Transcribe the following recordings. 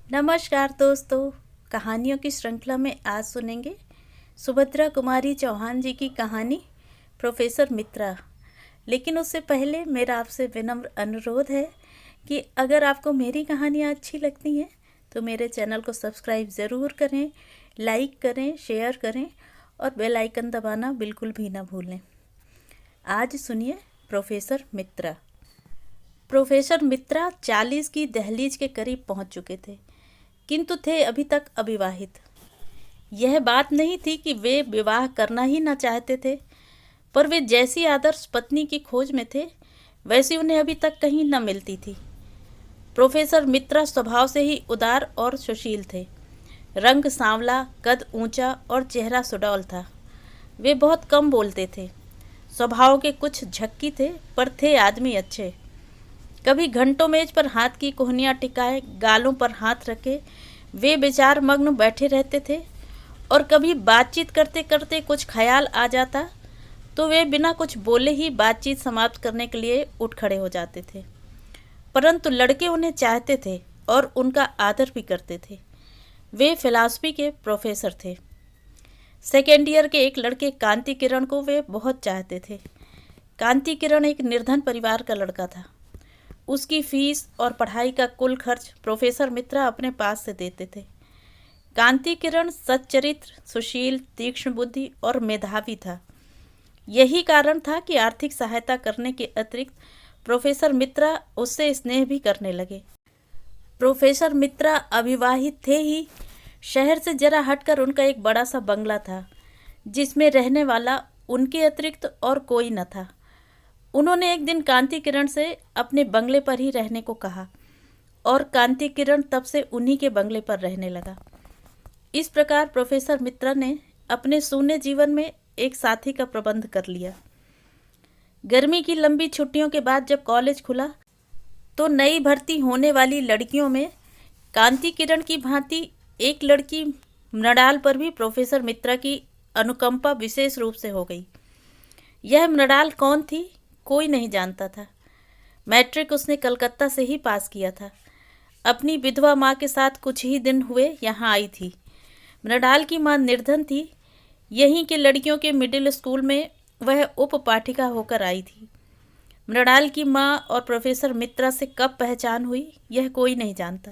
नमस्कार दोस्तों। कहानियों की श्रृंखला में आज सुनेंगे सुभद्रा कुमारी चौहान जी की कहानी प्रोफेसर मित्रा। लेकिन उससे पहले मेरा आपसे विनम्र अनुरोध है कि अगर आपको मेरी कहानियाँ अच्छी लगती हैं तो मेरे चैनल को सब्सक्राइब ज़रूर करें, लाइक करें, शेयर करें और बेल आइकन दबाना बिल्कुल भी ना भूलें। आज सुनिए प्रोफेसर मित्रा। प्रोफेसर मित्रा 40 की दहलीज के करीब पहुंच चुके थे, किंतु थे अभी तक अविवाहित। यह बात नहीं थी कि वे विवाह करना ही न चाहते थे, पर वे जैसी आदर्श पत्नी की खोज में थे वैसी उन्हें अभी तक कहीं न मिलती थी। प्रोफेसर मित्रा स्वभाव से ही उदार और सुशील थे। रंग सांवला, कद ऊंचा और चेहरा सुडौल था। वे बहुत कम बोलते थे। स्वभाव के कुछ झक्की थे, पर थे आदमी अच्छे। कभी घंटों मेज पर हाथ की कोहनियाँ टिकाए, गालों पर हाथ रखे वे विचार मग्न बैठे रहते थे, और कभी बातचीत करते करते कुछ ख्याल आ जाता तो वे बिना कुछ बोले ही बातचीत समाप्त करने के लिए उठ खड़े हो जाते थे। परंतु लड़के उन्हें चाहते थे और उनका आदर भी करते थे। वे फिलॉसफी के प्रोफेसर थे। सेकेंड ईयर के एक लड़के कांति किरण को वे बहुत चाहते थे। कांति किरण एक निर्धन परिवार का लड़का था। उसकी फीस और पढ़ाई का कुल खर्च प्रोफेसर मित्रा अपने पास से देते थे। कांति किरण सच्चरित्र, सुशील, तीक्ष्ण बुद्धि और मेधावी था। यही कारण था कि आर्थिक सहायता करने के अतिरिक्त प्रोफेसर मित्रा उससे स्नेह भी करने लगे। प्रोफेसर मित्रा अविवाहित थे ही। शहर से जरा हटकर उनका एक बड़ा सा बंगला था, जिसमें रहने वाला उनके अतिरिक्त और कोई न था। उन्होंने एक दिन कांति किरण से अपने बंगले पर ही रहने को कहा, और कांति किरण तब से उन्हीं के बंगले पर रहने लगा। इस प्रकार प्रोफेसर मित्रा ने अपने शून्य जीवन में एक साथी का प्रबंध कर लिया। गर्मी की लंबी छुट्टियों के बाद जब कॉलेज खुला तो नई भर्ती होने वाली लड़कियों में कांति किरण की भांति एक लड़की मृणाल पर भी प्रोफेसर मित्रा की अनुकंपा विशेष रूप से हो गई। यह मृणाल कौन थी, कोई नहीं जानता था। मैट्रिक उसने कलकत्ता से ही पास किया था। अपनी विधवा माँ के साथ कुछ ही दिन हुए यहाँ आई थी। मृणाल की माँ निर्धन थी। यहीं के लड़कियों के मिडिल स्कूल में वह उप पाठिका होकर आई थी। मृणाल की माँ और प्रोफेसर मित्रा से कब पहचान हुई यह कोई नहीं जानता,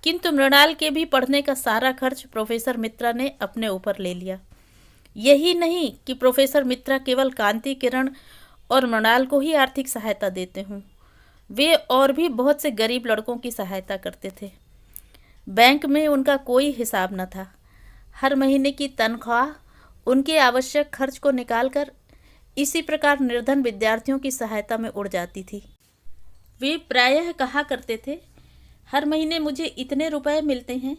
किंतु मृणाल के भी पढ़ने का सारा खर्च प्रोफेसर मित्रा ने अपने ऊपर ले लिया। यही नहीं कि प्रोफेसर मित्रा केवल कांति किरण और मृणाल को ही आर्थिक सहायता देते हों, वे और भी बहुत से गरीब लड़कों की सहायता करते थे। बैंक में उनका कोई हिसाब न था। हर महीने की तनख्वाह उनके आवश्यक खर्च को निकालकर इसी प्रकार निर्धन विद्यार्थियों की सहायता में उड़ जाती थी। वे प्रायः कहा करते थे, हर महीने मुझे इतने रुपए मिलते हैं,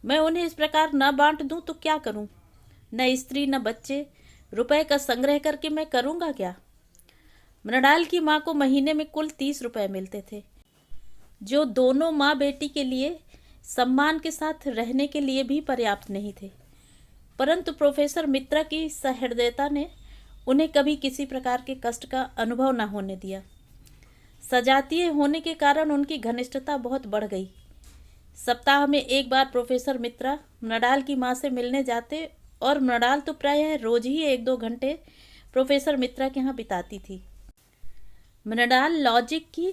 मैं उन्हें इस प्रकार न बांट दूं तो क्या करूं? न स्त्री न बच्चे, रुपए का संग्रह करके मैं करूंगा क्या? मृणाल की माँ को महीने में कुल 30 रुपए मिलते थे, जो दोनों माँ बेटी के लिए सम्मान के साथ रहने के लिए भी पर्याप्त नहीं थे। परंतु प्रोफेसर मित्रा की सहृदयता ने उन्हें कभी किसी प्रकार के कष्ट का अनुभव न होने दिया। सजातीय होने के कारण उनकी घनिष्ठता बहुत बढ़ गई। सप्ताह में एक बार प्रोफेसर मित्रा मृणाल की माँ से मिलने जाते, और मृणाल तो प्रायः रोज ही 1-2 घंटे प्रोफेसर मित्रा के यहाँ बिताती थी। मृणाल लॉजिक की,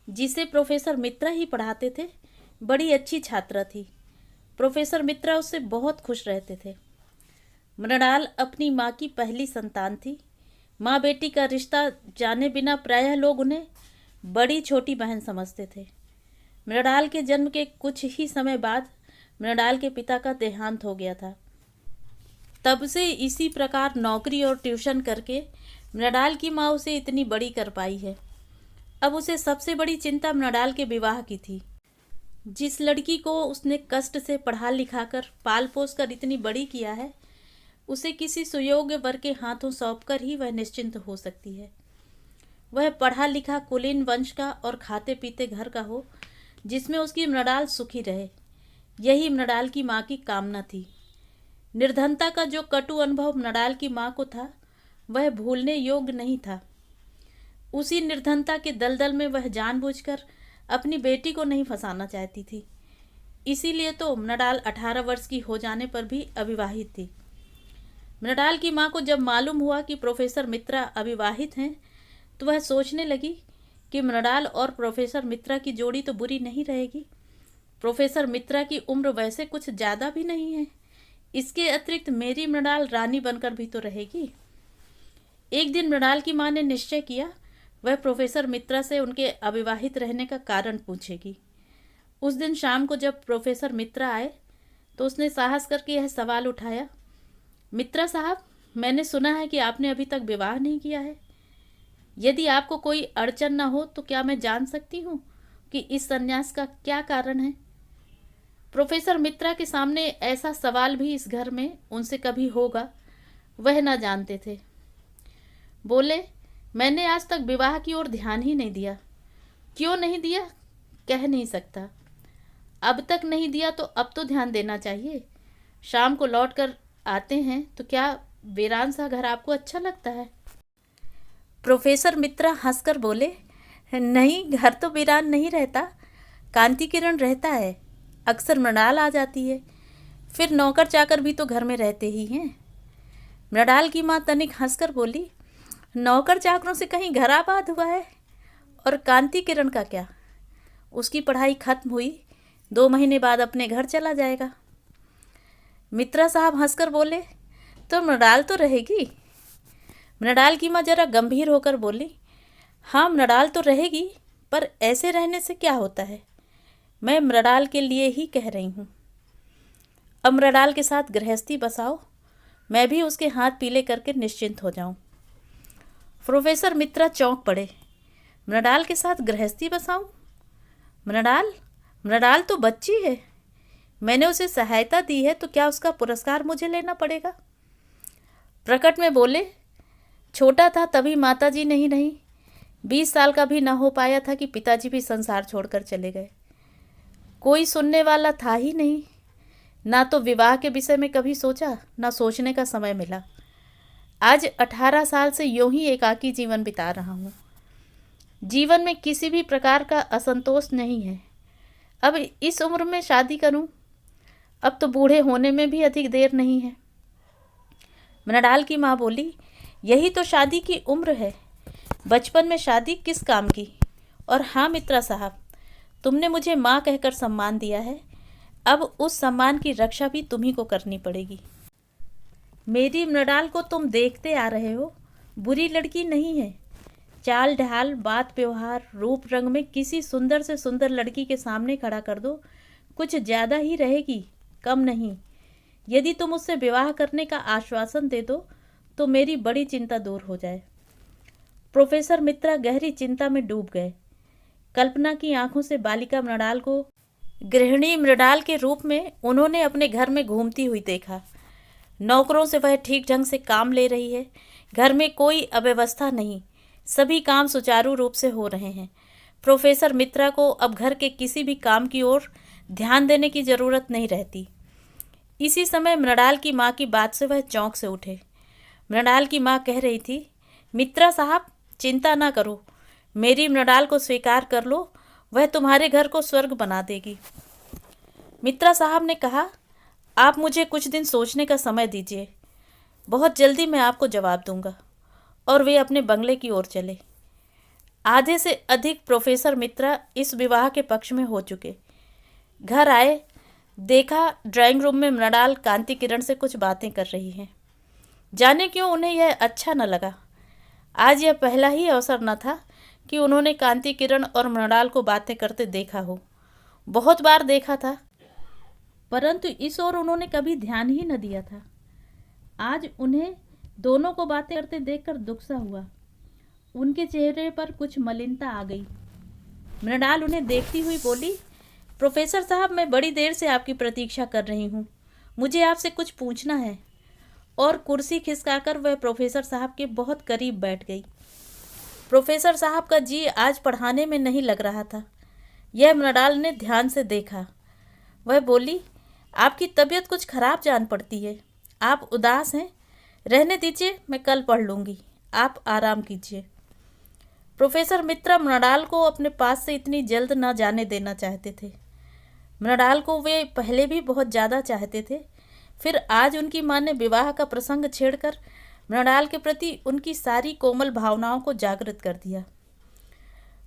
जिसे प्रोफेसर मित्रा ही पढ़ाते थे, बड़ी अच्छी छात्रा थी। प्रोफेसर मित्रा उससे बहुत खुश रहते थे। मृणाल अपनी माँ की पहली संतान थी। माँ बेटी का रिश्ता जाने बिना प्रायः लोग उन्हें बड़ी छोटी बहन समझते थे। मृणाल के जन्म के कुछ ही समय बाद मृणाल के पिता का देहांत हो गया था। तब से इसी प्रकार नौकरी और ट्यूशन करके मृणाल की माँ उसे इतनी बड़ी कर पाई है। अब उसे सबसे बड़ी चिंता मृणाल के विवाह की थी। जिस लड़की को उसने कष्ट से पढ़ा लिखाकर पाल पोस कर इतनी बड़ी किया है, उसे किसी सुयोग्य वर के हाथों सौंपकर ही वह निश्चिंत हो सकती है। वह पढ़ा लिखा कुलीन वंश का और खाते पीते घर का हो, जिसमें उसकी मृणाल सुखी रहे। यही मृणाल की माँ की कामना थी। निर्धनता का जो कटु अनुभव मृणाल की माँ को था, वह भूलने योग्य नहीं था। उसी निर्धनता के दलदल में वह जानबूझकर अपनी बेटी को नहीं फंसाना चाहती थी। इसीलिए तो मृणाल 18 वर्ष की हो जाने पर भी अविवाहित थी। मृणाल की माँ को जब मालूम हुआ कि प्रोफेसर मित्रा अविवाहित हैं तो वह सोचने लगी कि मृणाल और प्रोफेसर मित्रा की जोड़ी तो बुरी नहीं रहेगी। प्रोफेसर मित्रा की उम्र वैसे कुछ ज़्यादा भी नहीं है। इसके अतिरिक्त मेरी मृणाल रानी बनकर भी तो रहेगी। एक दिन मृणाल की माँ ने निश्चय किया वह प्रोफेसर मित्रा से उनके अविवाहित रहने का कारण पूछेगी। उस दिन शाम को जब प्रोफेसर मित्रा आए तो उसने साहस करके यह सवाल उठाया, मित्रा साहब, मैंने सुना है कि आपने अभी तक विवाह नहीं किया है। यदि आपको कोई अड़चन न हो तो क्या मैं जान सकती हूँ कि इस संन्यास का क्या कारण है? प्रोफेसर मित्रा के सामने ऐसा सवाल भी इस घर में उनसे कभी होगा वह न जानते थे। बोले, मैंने आज तक विवाह की ओर ध्यान ही नहीं दिया। क्यों नहीं दिया कह नहीं सकता। अब तक नहीं दिया तो अब तो ध्यान देना चाहिए। शाम को लौट कर आते हैं तो क्या वीरान सा घर आपको अच्छा लगता है? प्रोफेसर मित्रा हंसकर बोले, नहीं, घर तो वीरान नहीं रहता, कांति किरण रहता है। अक्सर मृणाल आ जाती है, फिर नौकर चाकर भी तो घर में रहते ही हैं। मृणाल की माँ तनिक हंसकर बोली, नौकर चाकरों से कहीं घर आबाद हुआ है? और कांति किरण का क्या? उसकी पढ़ाई खत्म हुई, 2 महीने बाद अपने घर चला जाएगा। मित्रा साहब हंसकर बोले, तो मृणाल तो रहेगी? मृणाल की माँ जरा गंभीर होकर बोली, हाँ, मृणाल तो रहेगी, पर ऐसे रहने से क्या होता है? मैं मृणाल के लिए ही कह रही हूँ। अब मृणाल के साथ गृहस्थी बसाओ, मैं भी उसके हाथ पीले करके निश्चिंत हो जाऊँ। प्रोफेसर मित्रा चौंक पड़े। मृणाल के साथ गृहस्थी बसाऊँ? मृणाल तो बच्ची है। मैंने उसे सहायता दी है तो क्या उसका पुरस्कार मुझे लेना पड़ेगा? प्रकट में बोले, छोटा था तभी माताजी नहीं रही, 20 साल का भी न हो पाया था कि पिताजी भी संसार छोड़कर चले गए। कोई सुनने वाला था ही नहीं। ना तो विवाह के विषय में कभी सोचा, ना सोचने का समय मिला। आज 18 साल से यूं ही एकाकी जीवन बिता रहा हूँ। जीवन में किसी भी प्रकार का असंतोष नहीं है। अब इस उम्र में शादी करूँ? अब तो बूढ़े होने में भी अधिक देर नहीं है। मृणाल की माँ बोली, यही तो शादी की उम्र है। बचपन में शादी किस काम की? और हाँ मित्रा साहब, तुमने मुझे माँ कहकर सम्मान दिया है, अब उस सम्मान की रक्षा भी तुम्ही को करनी पड़ेगी। मेरी मृणाल को तुम देखते आ रहे हो, बुरी लड़की नहीं है। चाल ढाल, बात व्यवहार, रूप रंग में किसी सुंदर से सुंदर लड़की के सामने खड़ा कर दो, कुछ ज़्यादा ही रहेगी, कम नहीं। यदि तुम उससे विवाह करने का आश्वासन दे दो तो मेरी बड़ी चिंता दूर हो जाए। प्रोफेसर मित्रा गहरी चिंता में डूब गए। कल्पना की आंखों से बालिका मृणाल को गृहिणी मृणाल के रूप में उन्होंने अपने घर में घूमती हुई देखा। नौकरों से वह ठीक ढंग से काम ले रही है, घर में कोई अव्यवस्था नहीं, सभी काम सुचारू रूप से हो रहे हैं। प्रोफेसर मित्रा को अब घर के किसी भी काम की ओर ध्यान देने की ज़रूरत नहीं रहती। इसी समय मृणाल की माँ की बात से वह चौंक से उठे। मृणाल की माँ कह रही थी, मित्रा साहब, चिंता ना करो, मेरी मृणाल को स्वीकार कर लो, वह तुम्हारे घर को स्वर्ग बना देगी। मित्रा साहब ने कहा, आप मुझे कुछ दिन सोचने का समय दीजिए, बहुत जल्दी मैं आपको जवाब दूंगा। और वे अपने बंगले की ओर चले। आधे से अधिक प्रोफेसर मित्रा इस विवाह के पक्ष में हो चुके। घर आए, देखा ड्राइंग रूम में मृणाल कांति किरण से कुछ बातें कर रही हैं। जाने क्यों उन्हें यह अच्छा न लगा। आज यह पहला ही अवसर न था कि उन्होंने कांति किरण और मृणाल को बातें करते देखा हो। बहुत बार देखा था, परंतु इस ओर उन्होंने कभी ध्यान ही न दिया था। आज उन्हें दोनों को बातें करते देखकर दुख सा हुआ। उनके चेहरे पर कुछ मलिनता आ गई। मृणाल उन्हें देखती हुई बोली, प्रोफेसर साहब, मैं बड़ी देर से आपकी प्रतीक्षा कर रही हूँ, मुझे आपसे कुछ पूछना है। और कुर्सी खिसकाकर वह प्रोफेसर साहब के बहुत करीब बैठ गई। प्रोफेसर साहब का जी आज पढ़ाने में नहीं लग रहा था। यह मृणाल ने ध्यान से देखा। वह बोली, आपकी तबीयत कुछ खराब जान पड़ती है, आप उदास हैं। रहने दीजिए, मैं कल पढ़ लूँगी, आप आराम कीजिए। प्रोफेसर मित्रा मृणाल को अपने पास से इतनी जल्द न जाने देना चाहते थे। मृणाल को वे पहले भी बहुत ज़्यादा चाहते थे। फिर आज उनकी माँ ने विवाह का प्रसंग छेड़कर मृणाल के प्रति उनकी सारी कोमल भावनाओं को जागृत कर दिया।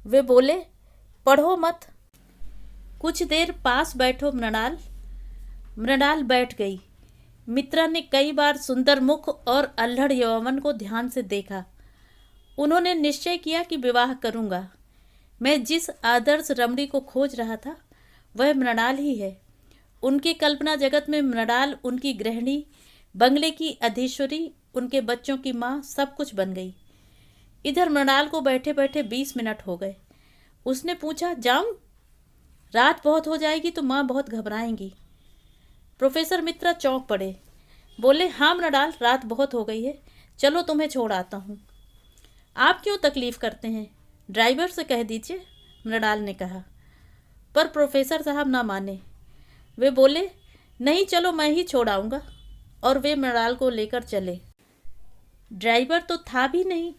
वे बोले, पढ़ो मत, कुछ देर पास बैठो मृणाल। मृणाल बैठ गई। मित्रा ने कई बार सुंदर मुख और अल्हड़ यौवन को ध्यान से देखा। उन्होंने निश्चय किया कि विवाह करूंगा। मैं जिस आदर्श रमणी को खोज रहा था वह मृणाल ही है। उनकी कल्पना जगत में मृणाल उनकी गृहिणी, बंगले की अधीश्वरी, उनके बच्चों की माँ, सब कुछ बन गई। इधर मृणाल को बैठे बैठे 20 मिनट हो गए। उसने पूछा, जाऊं? रात बहुत हो जाएगी तो माँ बहुत घबराएंगी। प्रोफेसर मित्रा चौंक पड़े। बोले, हाँ मृणाल, रात बहुत हो गई है, चलो तुम्हें छोड़ आता हूँ। आप क्यों तकलीफ करते हैं, ड्राइवर से कह दीजिए, मृणाल ने कहा। पर प्रोफेसर साहब ना माने। वे बोले, नहीं, चलो मैं ही छोड़ आऊँगा। और वे मृणाल को लेकर चले। ड्राइवर तो था भी नहीं।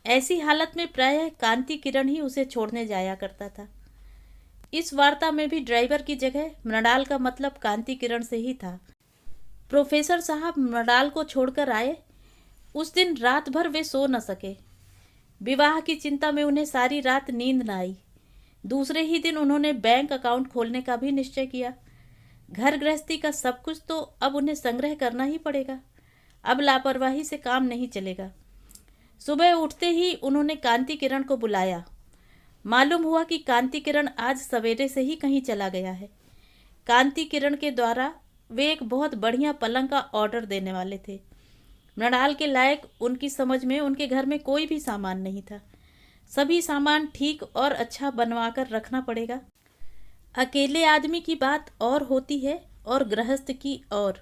ऐसी हालत में प्रायः कांति किरण ही उसे छोड़ने जाया करता था। इस वार्ता में भी ड्राइवर की जगह मृणाल का मतलब कांति किरण से ही था। प्रोफेसर साहब मृणाल को छोड़कर आए। उस दिन रात भर वे सो न सके। विवाह की चिंता में उन्हें सारी रात नींद न आई। दूसरे ही दिन उन्होंने बैंक अकाउंट खोलने का भी निश्चय किया। घर गृहस्थी का सब कुछ तो अब उन्हें संग्रह करना ही पड़ेगा। अब लापरवाही से काम नहीं चलेगा। सुबह उठते ही उन्होंने कांति किरण को बुलाया। मालूम हुआ कि कांति किरण आज सवेरे से ही कहीं चला गया है। कांति किरण के द्वारा वे एक बहुत बढ़िया पलंग का ऑर्डर देने वाले थे। मृणाल के लायक उनकी समझ में उनके घर में कोई भी सामान नहीं था। सभी सामान ठीक और अच्छा बनवाकर रखना पड़ेगा। अकेले आदमी की बात और होती है और गृहस्थ की और।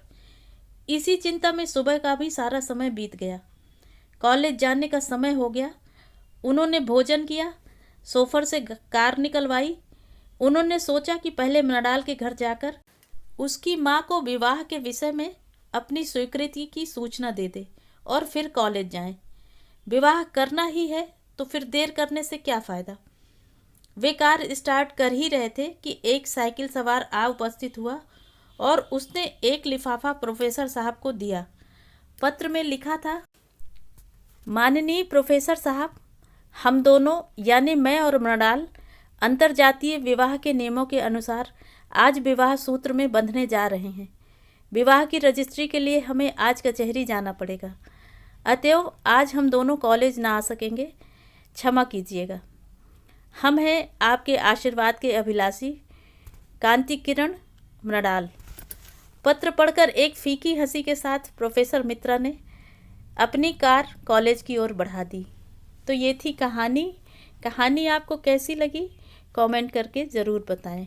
इसी चिंता में सुबह का भी सारा समय बीत गया। कॉलेज जाने का समय हो गया। उन्होंने भोजन किया, सोफर से कार निकलवाई। उन्होंने सोचा कि पहले मृणाल के घर जाकर उसकी माँ को विवाह के विषय में अपनी स्वीकृति की सूचना दे दे और फिर कॉलेज जाएं। विवाह करना ही है तो फिर देर करने से क्या फ़ायदा। वे कार स्टार्ट कर ही रहे थे कि एक साइकिल सवार आ उपस्थित हुआ और उसने एक लिफाफा प्रोफेसर साहब को दिया। पत्र में लिखा था, माननीय प्रोफेसर साहब, हम दोनों यानी मैं और मृणाल अंतर्जातीय विवाह के नियमों के अनुसार आज विवाह सूत्र में बंधने जा रहे हैं। विवाह की रजिस्ट्री के लिए हमें आज कचहरी जाना पड़ेगा। अतएव आज हम दोनों कॉलेज ना आ सकेंगे, क्षमा कीजिएगा। हम हैं आपके आशीर्वाद के अभिलाषी, कांति किरण, मृणाल। पत्र पढ़कर एक फीकी हंसी के साथ प्रोफेसर मित्रा ने अपनी कार कॉलेज की ओर बढ़ा दी। तो ये थी कहानी। कहानी आपको कैसी लगी कमेंट करके ज़रूर बताएं।